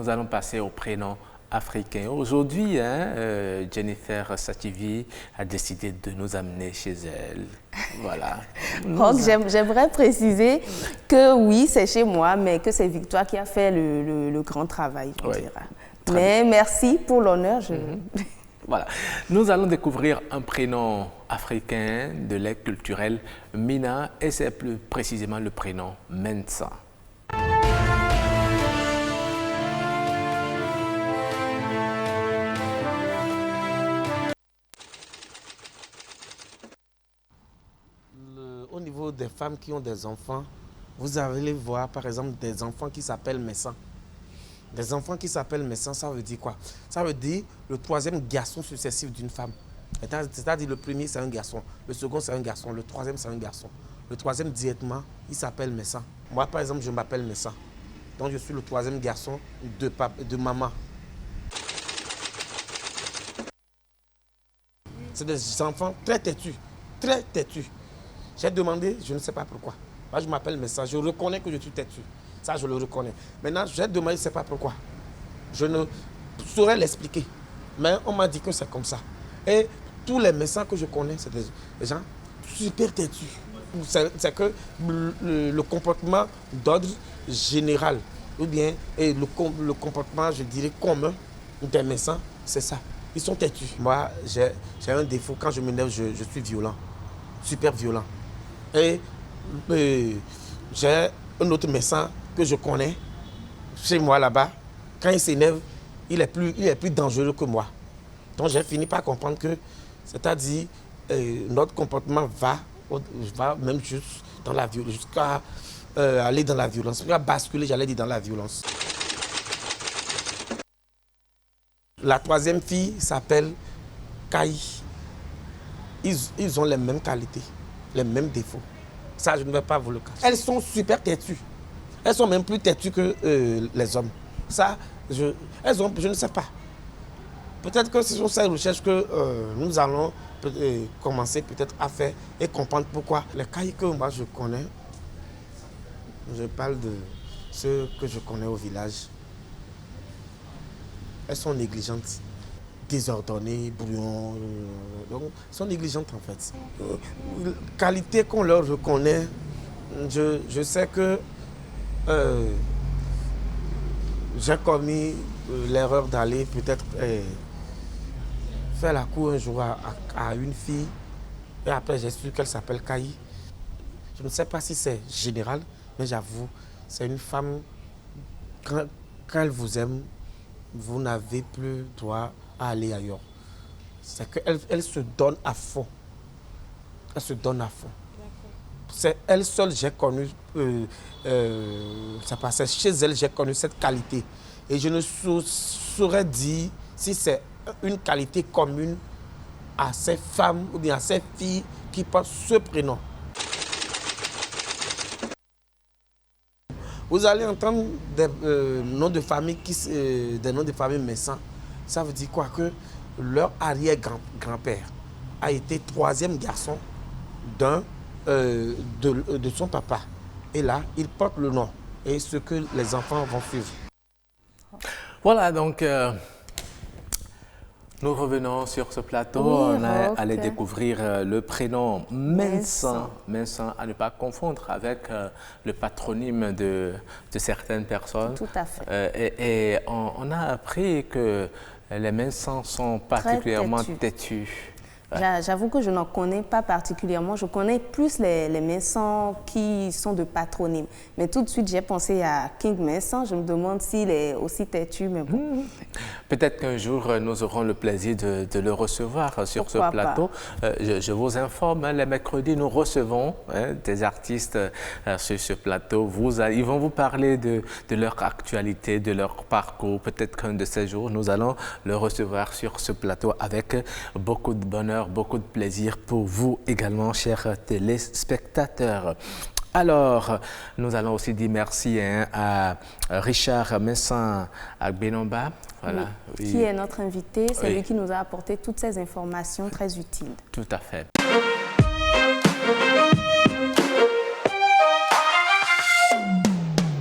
nous allons passer au prénom africain. Aujourd'hui, Jennifer Sativi a décidé de nous amener chez elle. Voilà. Roch, j'aimerais préciser que oui, c'est chez moi, mais que c'est Victoire qui a fait le grand travail, on dira. Mais merci pour l'honneur. Voilà. Nous allons découvrir un prénom africain de l'aide culturelle Mina, et c'est plus précisément le prénom Mensa. Au niveau des femmes qui ont des enfants, vous allez voir par exemple des enfants qui s'appellent Messan. Des enfants qui s'appellent Messan, ça veut dire quoi? Ça veut dire le troisième garçon successif d'une femme. C'est-à-dire le premier c'est un garçon, le second c'est un garçon, le troisième c'est un garçon. Le troisième directement, il s'appelle Messan. Moi par exemple, je m'appelle Messan. Donc je suis le troisième garçon de maman. C'est des enfants très têtus, très têtus. J'ai demandé, je ne sais pas pourquoi. Moi, je m'appelle Messan, je reconnais que je suis têtu. Ça, je le reconnais. Maintenant, j'ai demandé, je ne sais pas pourquoi. Je ne saurais l'expliquer. Mais on m'a dit que c'est comme ça. Et tous les Messans que je connais, c'est des gens super têtus. C'est que le comportement d'ordre général, ou bien le comportement, je dirais, commun des Messans, c'est ça. Ils sont têtus. Moi, j'ai un défaut. Quand je m'énerve, je suis violent. Super violent. Et j'ai un autre Messan que je connais chez moi là-bas. Quand il s'énerve, il est plus dangereux que moi. Donc j'ai fini par comprendre que, c'est-à-dire, notre comportement va même juste dans la violence, jusqu'à aller dans la violence. Jusqu'à basculer, j'allais dire, dans la violence. La troisième fille s'appelle Kaï. Ils ont les mêmes qualités, les mêmes défauts. Ça, je ne vais pas vous le cacher. Elles sont super têtues. Elles sont même plus têtues que les hommes. Ça, je ne sais pas. Peut-être que ce sont ces recherches que nous allons commencer peut-être à faire et comprendre pourquoi. Les cas que moi je connais, je parle de ceux que je connais au village. Elles sont négligentes, désordonnées, brouillons. Donc, elles sont négligentes en fait. Qualité qu'on leur reconnaît, je sais que j'ai commis l'erreur d'aller peut-être faire la cour un jour à une fille. Et après, j'ai su qu'elle s'appelle Kaï. Je ne sais pas si c'est général, mais j'avoue, c'est une femme, quand elle vous aime, vous n'avez plus droit à aller ailleurs. C'est qu'elle se donne à fond. Elle se donne à fond. C'est elle seule, j'ai connu, ça passait chez elle, j'ai connu cette qualité. Et je ne saurais dire si c'est une qualité commune à ces femmes ou bien à ces filles qui portent ce prénom. Vous allez entendre des noms de famille des noms de famille Messan. Ça veut dire quoi? Que leur arrière-grand-père a été troisième garçon de son papa. Et là, il porte le nom et ce que les enfants vont suivre. Voilà, donc nous revenons sur ce plateau. Oui, on est allé découvrir le prénom Mensan. Mensan, à ne pas confondre avec le patronyme de certaines personnes. Tout à fait. Et on a appris que les Mensans sont particulièrement têtus. J'avoue que je n'en connais pas particulièrement. Je connais plus les Mensans qui sont de patronyme. Mais tout de suite, j'ai pensé à King Mensan. Je me demande s'il est aussi têtu, mais bon. Peut-être qu'un jour, nous aurons le plaisir de le recevoir sur ce plateau. Je vous informe, les mercredis, nous recevons des artistes sur ce plateau. Ils vont vous parler de leur actualité, de leur parcours. Peut-être qu'un de ces jours, nous allons le recevoir sur ce plateau avec beaucoup de bonheur, beaucoup de plaisir pour vous également, chers téléspectateurs. Alors, nous allons aussi dire merci à Richard Mensan Agbenomba. Voilà, qui est notre invité. C'est lui qui nous a apporté toutes ces informations très utiles. Tout à fait.